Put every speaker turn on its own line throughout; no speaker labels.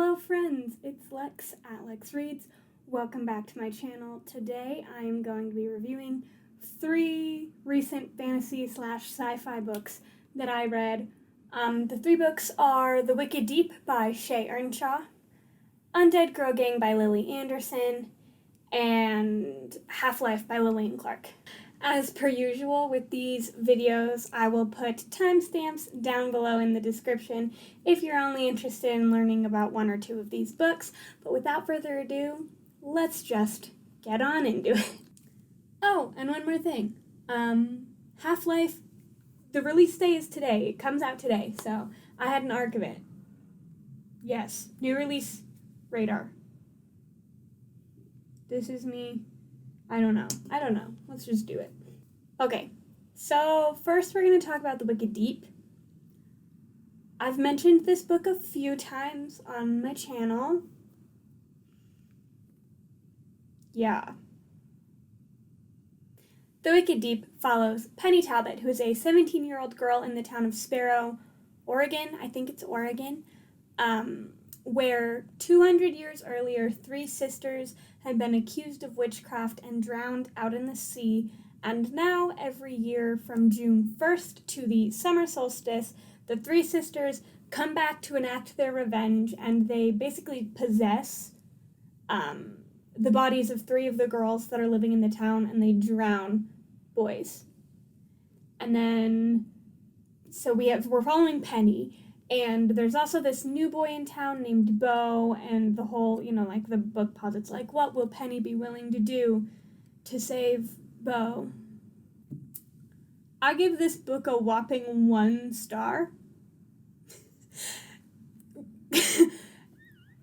Hello friends, it's Lex at LexReads. Welcome back to my channel. Today I am going to be reviewing 3 recent fantasy/sci-fi books that I read. The 3 books are The Wicked Deep by Shay Earnshaw, Undead Girl Gang by Lily Anderson, and Half-Life by Lillian Clark. As per usual with these videos, I will put timestamps down below in the description if you're only interested in learning about 1 or 2 of these books. But without further ado, let's just get on into it. Oh, and one more thing. Half-Life, the release day is today. It comes out today, so I had an arc of it. Yes, new release radar. This is me. I don't know. Let's just do it. Okay, so first we're going to talk about The Wicked Deep. I've mentioned this book a few times on my channel. Yeah. The Wicked Deep follows Penny Talbot, who is a 17-year-old girl in the town of Sparrow, Oregon. I think it's Oregon. Where 200 years earlier, 3 sisters had been accused of witchcraft and drowned out in the sea, and now every year from June 1st to the summer solstice, the 3 sisters come back to enact their revenge, and they basically possess the bodies of 3 of the girls that are living in the town, and they drown boys. And then, so we're following Penny. And there's also this new boy in town named Bo, and the whole, the book posits, what will Penny be willing to do to save Bo? I give this book a whopping 1 star.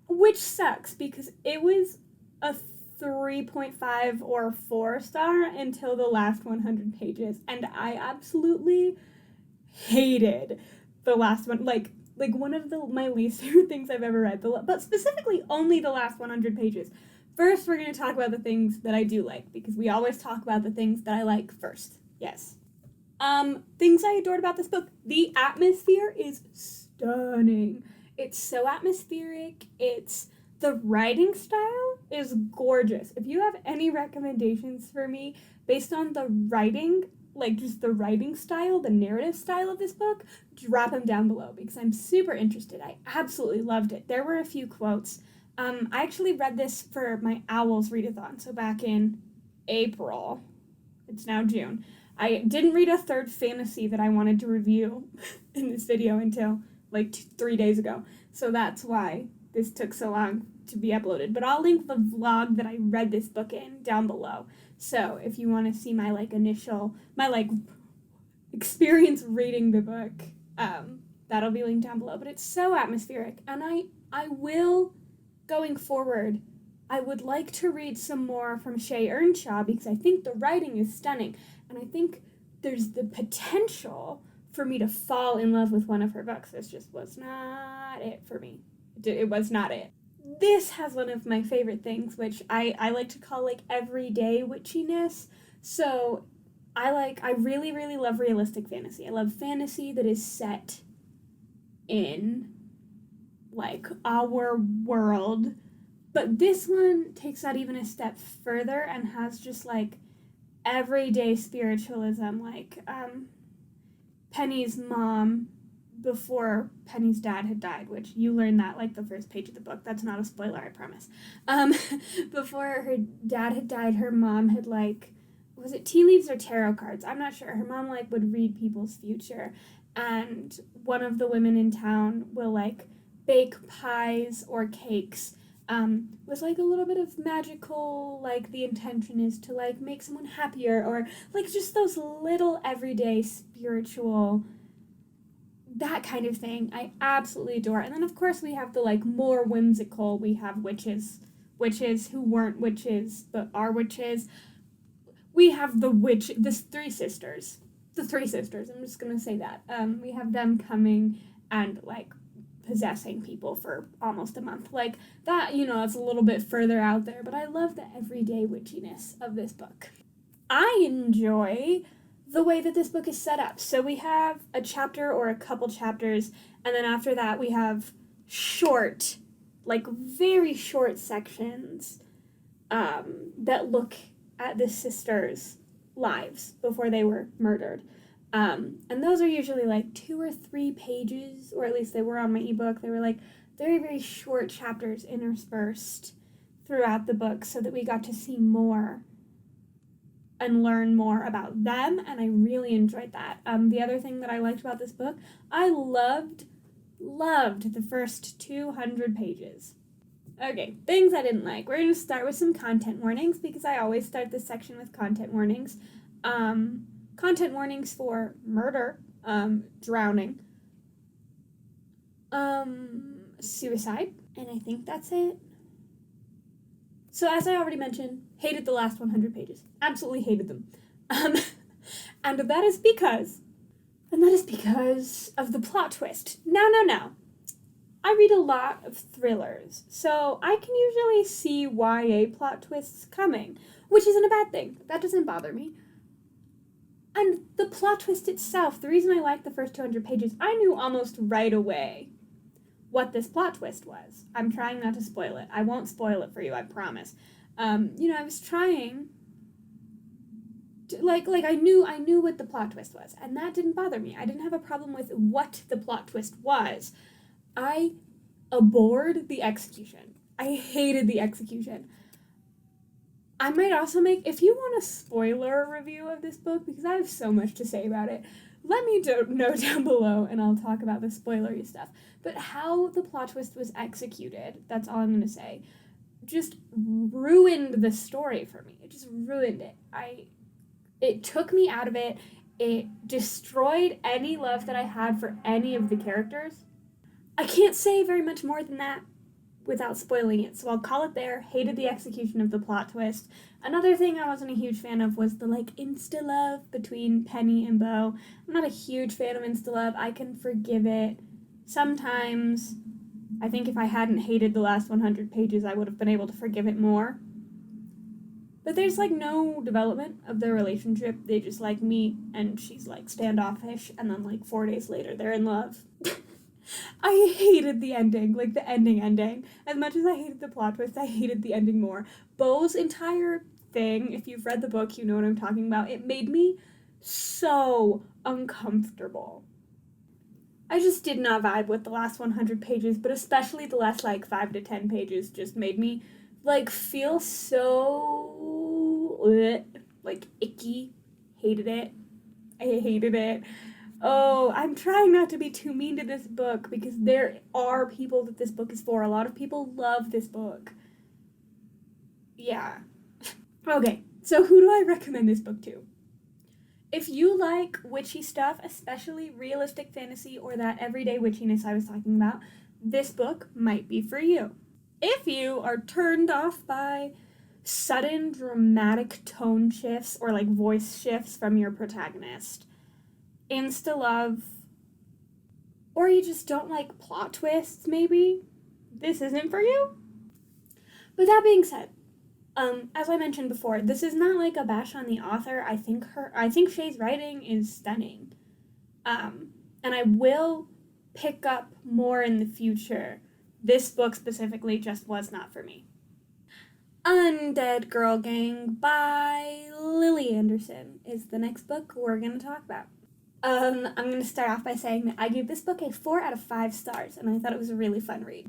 Which sucks, because it was a 3.5 or 4 star until the last 100 pages, and I absolutely hated the last one, like one of my least favorite things I've ever read, but specifically only the last 100 pages. First, we're going to talk about the things that I do like, because we always talk about the things that I like first. Yes. Things I adored about this book. The atmosphere is stunning. It's so atmospheric. The writing style is gorgeous. If you have any recommendations for me based on the writing, just the writing style, the narrative style of this book, drop them down below, because I'm super interested. I absolutely loved it. There were a few quotes. I actually read this for my Owls readathon, so back in April. It's now June. I didn't read a 3rd fantasy that I wanted to review in this video until 3 days ago, so that's why this took so long to be uploaded. But I'll link the vlog that I read this book in down below. So if you want to see my experience reading the book, that'll be linked down below. But it's so atmospheric, and I will, going forward, I would like to read some more from Shay Earnshaw, because I think the writing is stunning, and I think there's the potential for me to fall in love with one of her books. This just was not it for me. It was not it. This has one of my favorite things, which I like to call everyday witchiness. So I really, really love realistic fantasy. I love fantasy that is set in our world. But this one takes that even a step further and has just everyday spiritualism, Penny's mom, before Penny's dad had died, which you learn that the first page of the book. That's not a spoiler, I promise. Before her dad had died, her mom had was it tea leaves or tarot cards? I'm not sure. Her mom would read people's future, and one of the women in town will bake pies or cakes with a little bit of magical, the intention is to make someone happier, or just those little everyday spiritual, that kind of thing. I absolutely adore. And then of course we have the more whimsical, we have witches who weren't witches but are witches. We have the 3 sisters. The 3 sisters, I'm just gonna say that. We have them coming and possessing people for almost a month. That, it's a little bit further out there, but I love the everyday witchiness of this book. I enjoy the way that this book is set up. So we have a chapter or a couple chapters, and then after that we have short like very short sections that look at the sisters' lives before they were murdered. And those are usually like 2 or 3 pages, or at least they were on my ebook. They were like very, very short chapters interspersed throughout the book so that we got to see more and learn more about them, and I really enjoyed that. The other thing that I liked about this book, I loved the first 200 pages. Okay, things I didn't like. We're going to start with some content warnings because I always start this section with content warnings. Content warnings for murder, drowning, suicide, and I think that's it. So as I already mentioned, hated the last 100 pages. Absolutely hated them. And that is because of the plot twist. Now. I read a lot of thrillers, so I can usually see YA plot twists coming, which isn't a bad thing. That doesn't bother me. And the plot twist itself, the reason I liked the first 200 pages, I knew almost right away what this plot twist was. I'm trying not to spoil it. I won't spoil it for you, I promise. I was trying to, I knew what the plot twist was, and that didn't bother me. I didn't have a problem with what the plot twist was. I abhorred the execution. I hated the execution. I might also if you want a spoiler review of this book, because I have so much to say about it, let me know down below and I'll talk about the spoilery stuff. But how the plot twist was executed, that's all I'm going to say, just ruined the story for me. It just ruined it. It took me out of it. It destroyed any love that I had for any of the characters. I can't say very much more than that without spoiling it, so I'll call it there. Hated the execution of the plot twist. Another thing I wasn't a huge fan of was the insta-love between Penny and Beau. I'm not a huge fan of insta-love. I can forgive it. Sometimes, I think if I hadn't hated the last 100 pages, I would have been able to forgive it more. But there's no development of their relationship. They just meet, and she's standoffish, and then 4 days later they're in love. I hated the ending, the ending. As much as I hated the plot twist, I hated the ending more. Beau's entire thing, if you've read the book, you know what I'm talking about. It made me so uncomfortable. I just did not vibe with the last 100 pages, but especially the last 5 to 10 pages just made me feel so icky. Hated it. I hated it. Oh, I'm trying not to be too mean to this book because there are people that this book is for. A lot of people love this book. Yeah. Okay, so who do I recommend this book to? If you like witchy stuff, especially realistic fantasy or that everyday witchiness I was talking about, this book might be for you. If you are turned off by sudden dramatic tone shifts or voice shifts from your protagonist, insta-love, or you just don't like plot twists, maybe, this isn't for you. But that being said, as I mentioned before, this is not a bash on the author. I think Shay's writing is stunning. And I will pick up more in the future. This book specifically just was not for me. Undead Girl Gang by Lily Anderson is the next book we're going to talk about. I'm going to start off by saying that I gave this book a 4 out of 5 stars, and I thought it was a really fun read.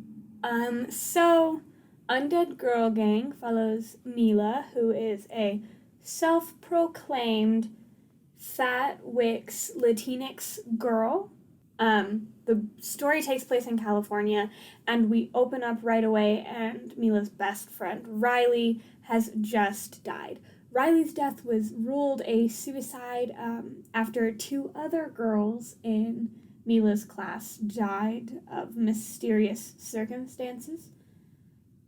So Undead Girl Gang follows Mila, who is a self-proclaimed fat wicks Latinx girl. The story takes place in California, and we open up right away, and Mila's best friend, Riley, has just died. Riley's death was ruled a suicide after 2 other girls in Mila's class died of mysterious circumstances.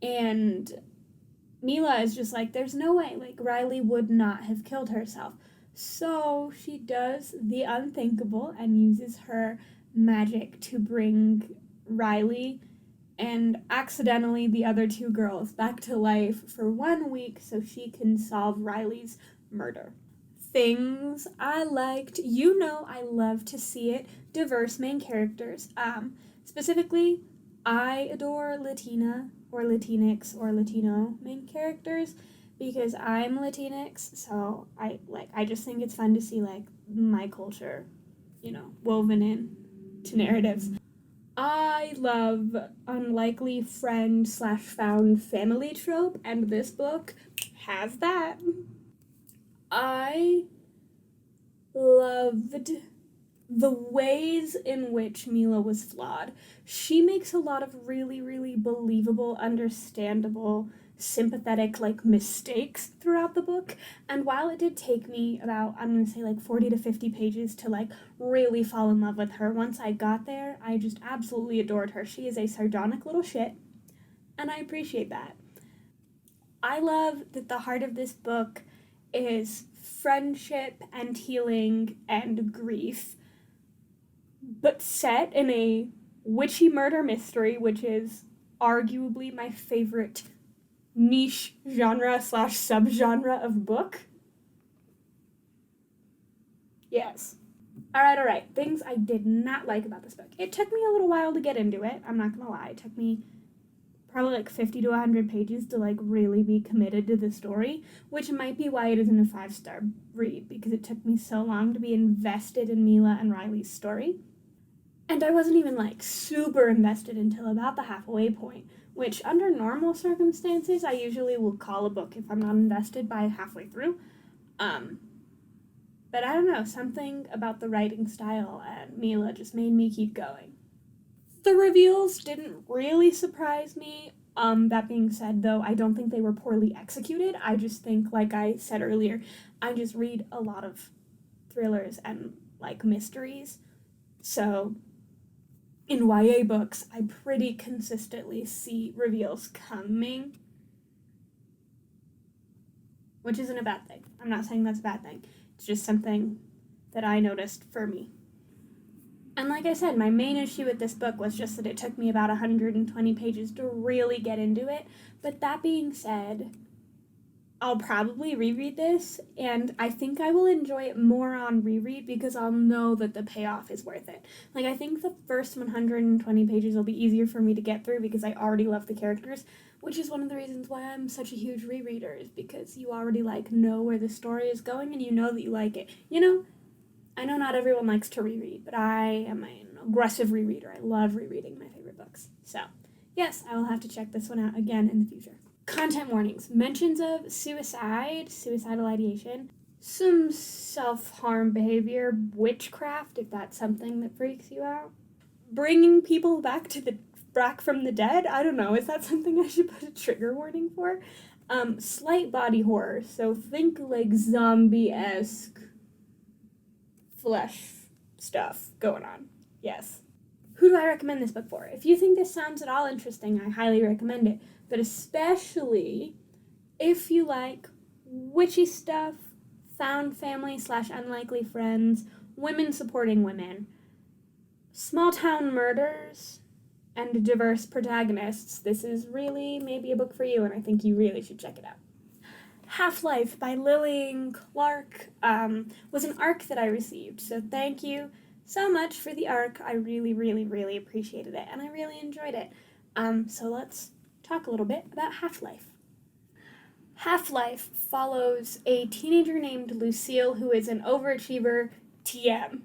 And Mila is just there's no way, Riley would not have killed herself. So she does the unthinkable and uses her magic to bring Riley and accidentally the other 2 girls back to life for 1 week so she can solve Riley's murder. Things I liked. I love to see it. Diverse main characters. Specifically, I adore Latina or Latinx or Latino main characters because I'm Latinx, so I just think it's fun to see like my culture, woven in to narratives. I love unlikely friend / found family trope, and this book has that. I loved the ways in which Mila was flawed. She makes a lot of really, really believable, understandable, sympathetic, mistakes throughout the book. And while it did take me about, I'm going to say 40 to 50 pages to really fall in love with her, once I got there, I just absolutely adored her. She is a sardonic little shit, and I appreciate that. I love that the heart of this book is friendship and healing and grief, but set in a witchy murder mystery, which is arguably my favorite niche genre / subgenre of book. Yes. All right. Things I did not like about this book. It took me a little while to get into it. I'm not going to lie. It took me probably 50 to 100 pages to really be committed to the story, which might be why it isn't a 5-star read, because it took me so long to be invested in Mila and Riley's story. And I wasn't even super invested until about the halfway point, which under normal circumstances I usually will call a book if I'm not invested by halfway through. But I don't know, something about the writing style and Mila just made me keep going. The reveals didn't really surprise me. That being said, though, I don't think they were poorly executed. I just think, like I said earlier, I just read a lot of thrillers and mysteries. So in YA books, I pretty consistently see reveals coming, which isn't a bad thing. I'm not saying that's a bad thing. It's just something that I noticed for me. And like I said, my main issue with this book was just that it took me about 120 pages to really get into it. But that being said, I'll probably reread this, and I think I will enjoy it more on reread because I'll know that the payoff is worth it. I think the first 120 pages will be easier for me to get through because I already love the characters, which is one of the reasons why I'm such a huge rereader, is because you already know where the story is going and you know that you like it. I know not everyone likes to reread, but I am an aggressive rereader. I love rereading my favorite books. So, yes, I will have to check this one out again in the future. Content warnings. Mentions of suicide, suicidal ideation, some self-harm behavior, witchcraft, if that's something that freaks you out. Bringing people back from the dead. I don't know. Is that something I should put a trigger warning for? Slight body horror. So think zombie-esque flesh stuff going on. Yes. Who do I recommend this book for? If you think this sounds at all interesting, I highly recommend it. But especially if you like witchy stuff, found family / unlikely friends, women supporting women, small town murders, and diverse protagonists, this is really maybe a book for you, and I think you really should check it out. Half-Life by Lillian Clark was an ARC that I received, so thank you so much for the ARC. I really, really, really appreciated it, and I really enjoyed it. So let's talk a little bit about Half-Life. Half-Life follows a teenager named Lucille who is an overachiever TM.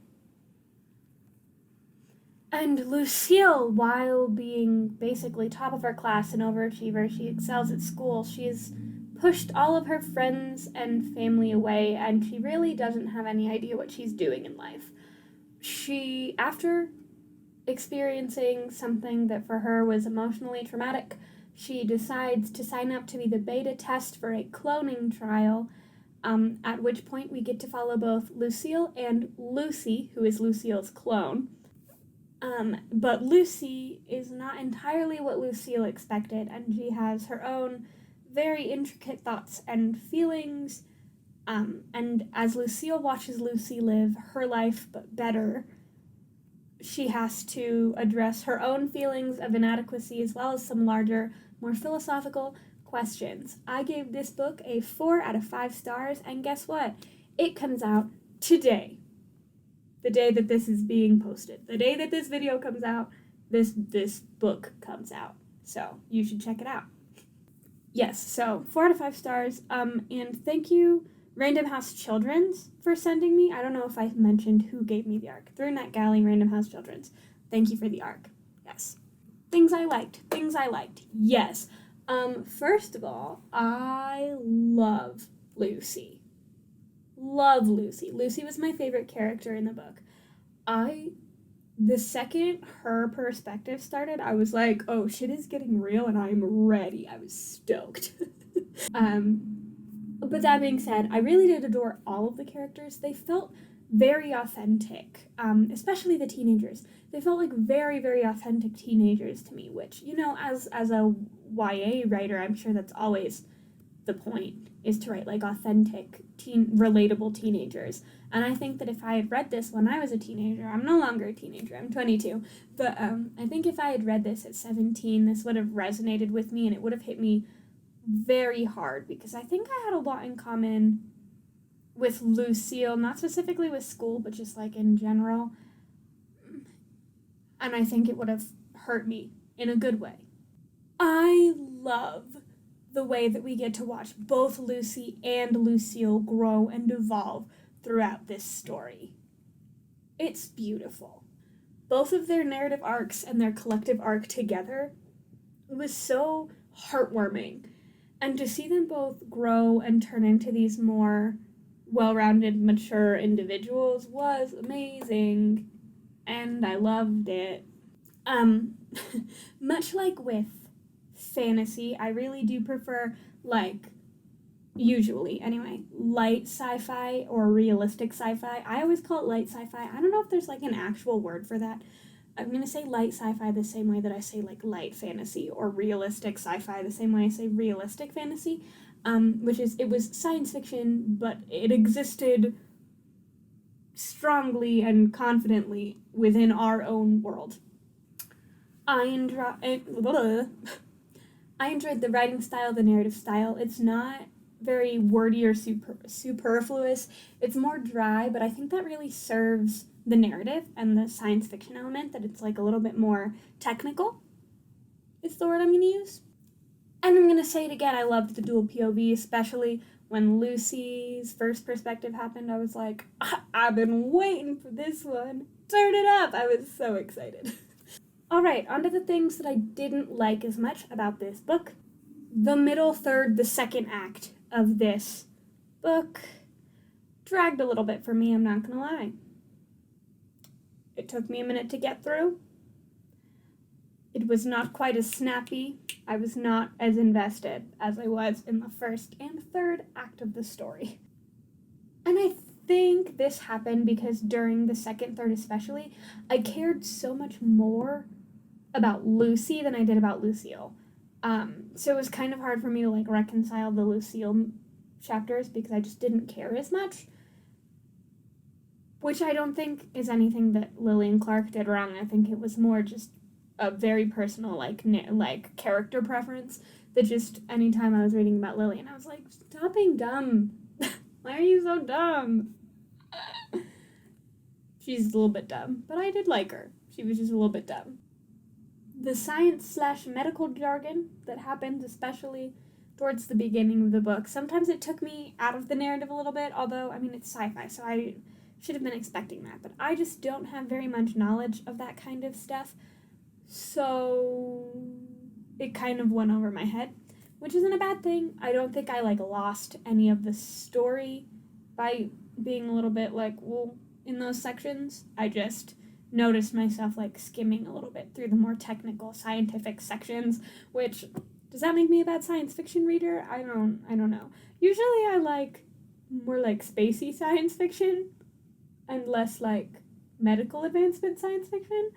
And Lucille, while being basically top of her class and overachiever, she excels at school. She's pushed all of her friends and family away, and she really doesn't have any idea what she's doing in life. She, after experiencing something that for her was emotionally traumatic, she decides to sign up to be the beta test for a cloning trial, at which point we get to follow both Lucille and Lucy, who is Lucille's clone. But Lucy is not entirely what Lucille expected, and she has her own very intricate thoughts and feelings, and as Lucille watches Lucy live her life but better, she has to address her own feelings of inadequacy as well as some larger, more philosophical questions. I gave this book a 4 out of 5 stars, and guess what? It comes out today. The day that this is being posted. The day that this video comes out, this book comes out. So you should check it out. Yes, so 4 out of 5 stars. And thank you, Random House Children's, for sending me. I don't know if I mentioned who gave me the ARC. Through Net Galley, Random House Children's. Thank you for the ARC. Yes. Things I liked. Yes. First of all, I love Lucy. Love Lucy. Lucy was my favorite character in the book. The second her perspective started, I was like, oh, shit is getting real and I'm ready. I was stoked. But that being said, I really did adore all of the characters. They felt very authentic, especially the teenagers. They felt like very, very authentic teenagers to me, which, as a YA writer, I'm sure that's always the point, is to write like authentic, relatable teenagers. And I think that if I had read this when I was a teenager, I'm no longer a teenager, I'm 22, but I think if I had read this at 17, this would have resonated with me and it would have hit me very hard, because I think I had a lot in common with Lucille, not specifically with school, but just like in general. And I think it would have hurt me in a good way. I love the way that we get to watch both Lucy and Lucille grow and evolve throughout this story. It's beautiful. Both of their narrative arcs and their collective arc together was so heartwarming. And to see them both grow and turn into these more well-rounded, mature individuals was amazing. And I loved it. Much like with fantasy, I really do prefer, usually anyway, light sci-fi or realistic sci-fi. I always call it light sci-fi. I don't know if there's an actual word for that. I'm going to say light sci-fi the same way that I say light fantasy, or realistic sci-fi the same way I say realistic fantasy, it was science fiction, but it existed strongly and confidently within our own world. I enjoyed the writing style, the narrative style. It's not very wordy or superfluous. It's more dry, but I think that really serves the narrative and the science fiction element, that it's a little bit more technical, is the word I'm going to use. And I'm going to say it again, I loved the dual POV, especially when Lucy's first perspective happened. I was like, I've been waiting for this one. Turn it up! I was so excited. Alright, on to the things that I didn't like as much about this book. The middle third, the second act of this book dragged a little bit for me, I'm not going to lie. It took me a minute to get through. It was not quite as snappy. I was not as invested as I was in the first and third act of the story. And I think this happened because during the second, third especially, I cared so much more about Lucy than I did about Lucille. So it was kind of hard for me to reconcile the Lucille chapters because I just didn't care as much. Which I don't think is anything that Lillian Clark did wrong. I think it was more just a very personal, character preference, that just anytime I was reading about Lillian, I was like, stop being dumb. Why are you so dumb? She's a little bit dumb, but I did like her. She was just a little bit dumb. The science/medical jargon that happens, especially towards the beginning of the book, sometimes it took me out of the narrative a little bit, although, it's sci-fi, so I should have been expecting that, but I just don't have very much knowledge of that kind of stuff, so it kind of went over my head, which isn't a bad thing. I don't think I lost any of the story by being a little bit in those sections. I just noticed myself skimming a little bit through the more technical scientific sections, which, does that make me a bad science fiction reader? I don't know. Usually I like more spacey science fiction and less medical advancement science fiction.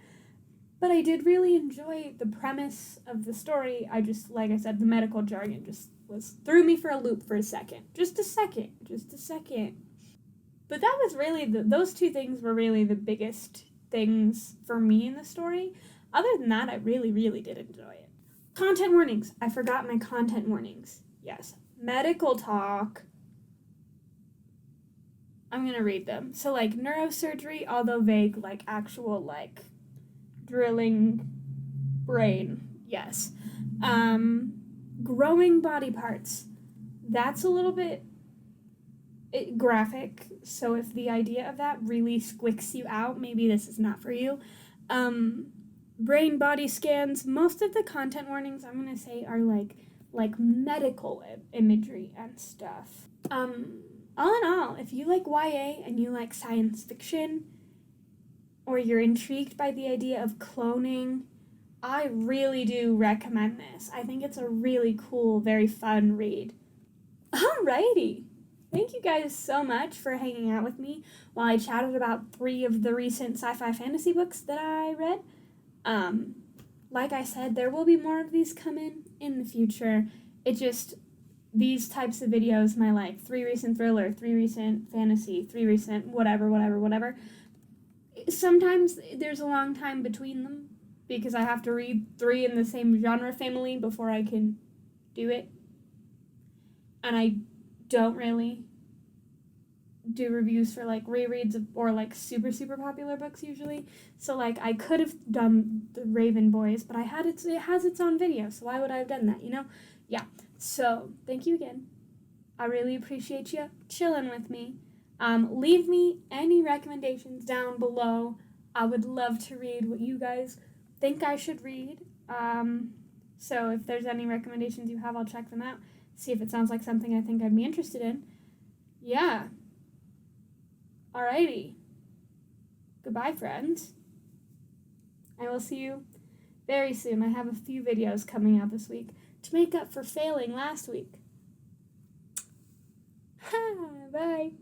But I did really enjoy the premise of the story. I just, like I said, the medical jargon just threw me for a loop for a second. Just a second. But that was really, those two things were really the biggest things for me in the story. Other than that, I really, really did enjoy it. Content warnings. I forgot my content warnings. Yes. Medical talk. I'm going to read them. So, neurosurgery, although vague, actual, drilling brain, yes. Growing body parts. That's a little bit graphic, so if the idea of that really squicks you out, maybe this is not for you. Brain body scans. Most of the content warnings I'm gonna say are like medical imagery and stuff. All in all, if you like YA and you like science fiction, or you're intrigued by the idea of cloning, I really do recommend this. I think it's a really cool, very fun read. Alrighty. Thank you guys so much for hanging out with me while I chatted about 3 of the recent sci-fi fantasy books that I read. Like I said, there will be more of these coming in the future. It just, these types of videos, my 3 recent thriller, 3 recent fantasy, 3 recent whatever. Sometimes there's a long time between them because I have to read 3 in the same genre family before I can do it. And I don't really do reviews for rereads or super popular books usually. So I could have done the Raven Boys, but it has its own video, so why would I have done that, Yeah. So thank you again. I really appreciate you chilling with me. Leave me any recommendations down below. I would love to read what you guys think I should read. So if there's any recommendations you have, I'll check them out. See if it sounds like something I think I'd be interested in. Yeah. Alrighty. Goodbye, friends. I will see you very soon. I have a few videos coming out this week to make up for failing last week. Bye.